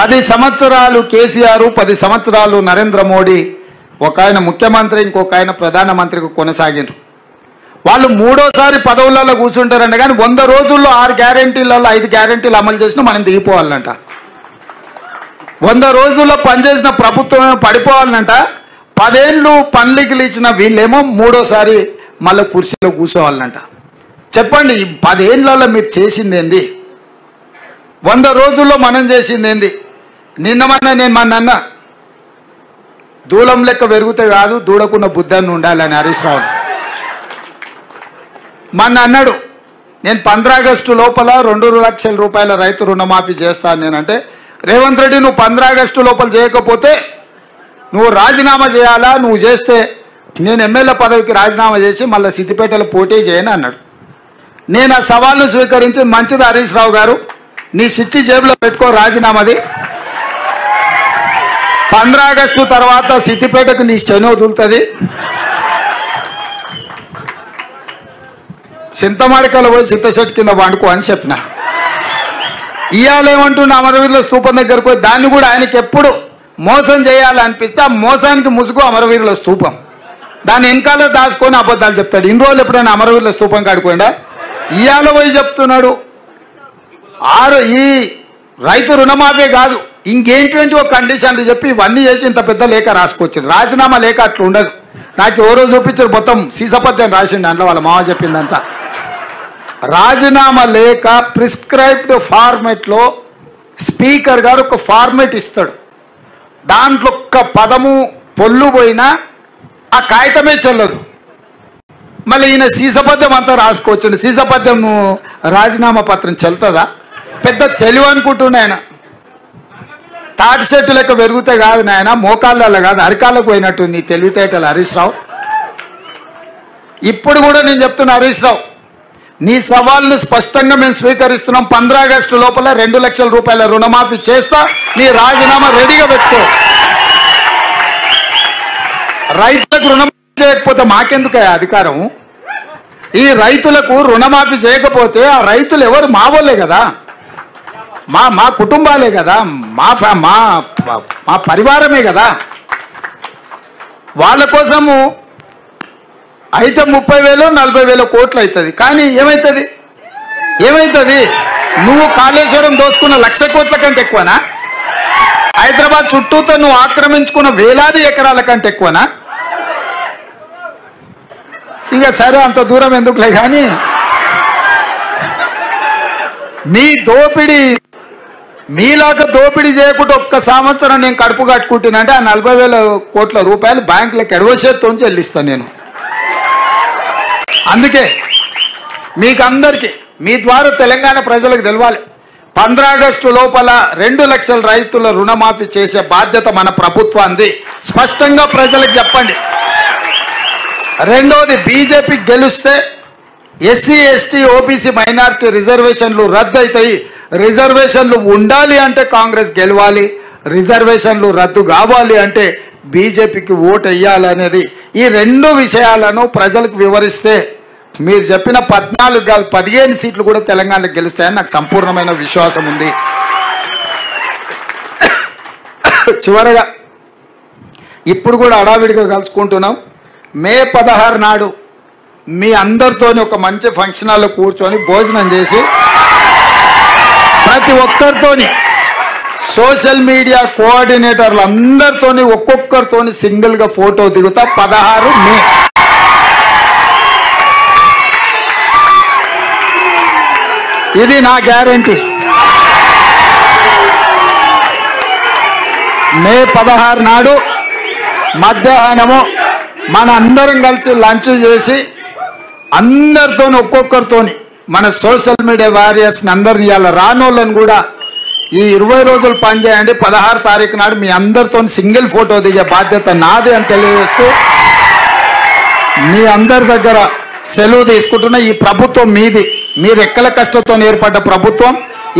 10 సంవత్సరాలు కేసీఆర్, 10 సంవత్సరాలు నరేంద్ర మోడీ, ఒక ఆయన ముఖ్యమంత్రి, ఇంకొక ఆయన ప్రధానమంత్రికి కొనసాగిండ్రు. వాళ్ళు మూడోసారి పదవులలో కూర్చుంటారంట. కానీ 100 రోజుల్లో 6 గ్యారెంటీలలో 5 గ్యారెంటీలు అమలు చేసినా మనం దిగిపోవాలంట. 100 రోజుల్లో పనిచేసిన ప్రభుత్వం పడిపోవాలంట. 10 ఏళ్ళు పనులకి ఇచ్చిన వీళ్ళేమో మూడోసారి మళ్ళీ కుర్చీలో కూర్చోవాలంట. చెప్పండి, ఈ 10 ఏళ్ళలో మీరు చేసింది ఏంది? 100 రోజుల్లో మనం చేసింది ఏంది? నేను అన్న దూలం లెక్క పెరిగితే కాదు, దూడకున్న బుద్ధాన్ని ఉండాలని హరీష్ రావు మొన్న అన్నాడు. నేను 15 ఆగస్టు లోపల 2 లక్షల రూపాయల రైతు రుణమాఫీ చేస్తాను. నేనంటే, రేవంత్ రెడ్డి నువ్వు 15 ఆగస్టు లోపల చేయకపోతే నువ్వు రాజీనామా చేయాలా, నువ్వు చేస్తే నేను ఎమ్మెల్యే పదవికి రాజీనామా చేసి మళ్ళీ సిద్దిపేటలో పోటీ చేయను అన్నాడు. నేను ఆ సవాల్ను స్వీకరించి, మంచిది హరీష్ రావు గారు, నీ సిట్టి జేబులో పెట్టుకో రాజీనామాది. 15 ఆగస్టు తర్వాత సిద్దిపేటకు నీ శని వదులుతుంది. చింతమాడికలో పోయి చింతశెట్టి కింద వండుకో అని చెప్పిన. ఇవాళేమంటున్నా అమరవీరుల స్తూపం దగ్గరకు పోయి దాన్ని కూడా ఆయనకి ఎప్పుడు మోసం చేయాలనిపిస్తే ఆ మోసానికి ముసుగు అమరవీరుల స్తూపం. దాన్ని వెనకాల దాచుకొని అబద్ధాలు చెప్తాడు. ఇన్ని రోజులు ఎప్పుడైనా అమరవీరుల స్తూపం కాడిపోయిందా? ఇవాళ పోయి చెప్తున్నాడు ఈ రైతు రుణమాఫీ కాదు, ఇంకేంటి ఒక కండిషన్లు చెప్పి ఇవన్నీ చేసి ఇంత పెద్ద లేఖ రాసుకొచ్చారు. రాజీనామా లేఖ అట్లా ఉండదు. నాకు ఎవరో చూపించారు, మొత్తం సీసపద్యం రాసిండు అందులో, వాళ్ళ మామ చెప్పిందంతా. రాజీనామా లేఖ ప్రిస్క్రైబ్డ్ ఫార్మెట్లో స్పీకర్ గారు ఒక ఫార్మెట్ ఇస్తాడు. దాంట్లో ఒక్క పదము పొల్లు పోయినా ఆ కాగితమే చెల్లదు. మళ్ళీ ఈయన సీసపద్యం అంతా రాసుకోవచ్చు. సీసపద్యం రాజీనామా పత్రం చెల్తుందా? పెద్ద తెలివి అనుకుంటున్నా ఆయన. తాటి చెట్టు లెక్క పెరిగితే కాదు నాయన, మోకాళ్ళలో కాదు అరికాళ్ళకు పోయినట్టు నీ తెలివితేటలు హరీష్ రావు. ఇప్పుడు కూడా నేను చెప్తున్నా హరీష్ రావు, నీ సవాల్ను స్పష్టంగా మేము స్వీకరిస్తున్నాం. 15 ఆగస్టు లోపల 2 లక్షల రూపాయల రుణమాఫీ చేస్తా, నీ రాజీనామా రెడీగా పెట్టుకో. రైతులకు రుణమాఫీ చేయకపోతే మాకెందుకు అధికారం? ఈ రైతులకు రుణమాఫీ చేయకపోతే ఆ రైతులు ఎవరు? మా వాళ్ళే కదా, మా కుటుంబాలే కదా, మా పరివారమే కదా. వాళ్ళ కోసము అయితే 30,000 40,000 కోట్లు అవుతుంది. కానీ ఏమవుతుంది? నువ్వు కాళేశ్వరం దోచుకున్న 1,00,000 కోట్ల కంటే ఎక్కువనా? హైదరాబాద్ చుట్టూతో నువ్వు ఆక్రమించుకున్న వేలాది ఎకరాల కంటే ఎక్కువనా? ఇక సరే, అంత దూరం ఎందుకులే. కానీ మీ దోపిడీ మీలాగా దోపిడీ చేయకుండా ఒక్క సంవత్సరం నేను కడుపు కట్టుకుంటున్నానంటే ఆ 40,000 కోట్ల రూపాయలు బ్యాంకులకు ఎడవచేత్తో చెల్లిస్తాను నేను. అందుకే మీకందరికీ మీ ద్వారా తెలంగాణ ప్రజలకు తెలవాలి, 15 ఆగస్టు లోపల 2 లక్షల రైతుల రుణమాఫీ చేసే బాధ్యత మన ప్రభుత్వాన్ని స్పష్టంగా ప్రజలకు చెప్పండి. రెండోది, బీజేపీ గెలిస్తే ఎస్సీ ఎస్టీ ఓబీసీ మైనారిటీ రిజర్వేషన్లు రద్దు అవుతాయి. రిజర్వేషన్లు ఉండాలి అంటే కాంగ్రెస్ గెలవాలి, రిజర్వేషన్లు రద్దు కావాలి అంటే బీజేపీకి ఓటు వేయాలనేది. ఈ 2 విషయాలను ప్రజలకు వివరిస్తే మీరు చెప్పిన 14 కాదు 15 సీట్లు కూడా తెలంగాణకు గెలుస్తాయని నాకు సంపూర్ణమైన విశ్వాసం ఉంది. చివరగా ఇప్పుడు కూడా హడావిడిగా కలుసుకుంటున్నాం. మే 16 నాడు మీ అందరితోని ఒక మంచి ఫంక్షన్ హాల్లో కూర్చొని భోజనం చేసి ప్రతి ఒక్కరితోని సోషల్ మీడియా కోఆర్డినేటర్లు అందరితోని ఒక్కొక్కరితోని సింగిల్గా ఫోటో దిగుతా. 16 మే. ఇది నా గ్యారెంటీ. మే 16 నాడు మధ్యాహ్నము మన అందరం కలిసి లంచ్ చేసి అందరితోని ఒక్కొక్కరితోని మన సోషల్ మీడియా వారియర్స్ని అందరిని ఇవాళ రానోళ్ళని కూడా ఈ 20 రోజులు పనిచేయండి. 16 తారీఖు నాడు మీ అందరితో సింగిల్ ఫోటో దిగే బాధ్యత నాదే అని తెలియజేస్తూ మీ అందరి దగ్గర సెలవు తీసుకుంటున్న. ఈ ప్రభుత్వం మీది, మీరు ఎక్కల కష్టంతో ఏర్పడ్డ ప్రభుత్వం.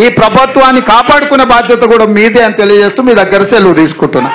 ఈ ప్రభుత్వాన్ని కాపాడుకునే బాధ్యత కూడా మీదే అని తెలియజేస్తూ మీ దగ్గర సెలవు తీసుకుంటున్నా.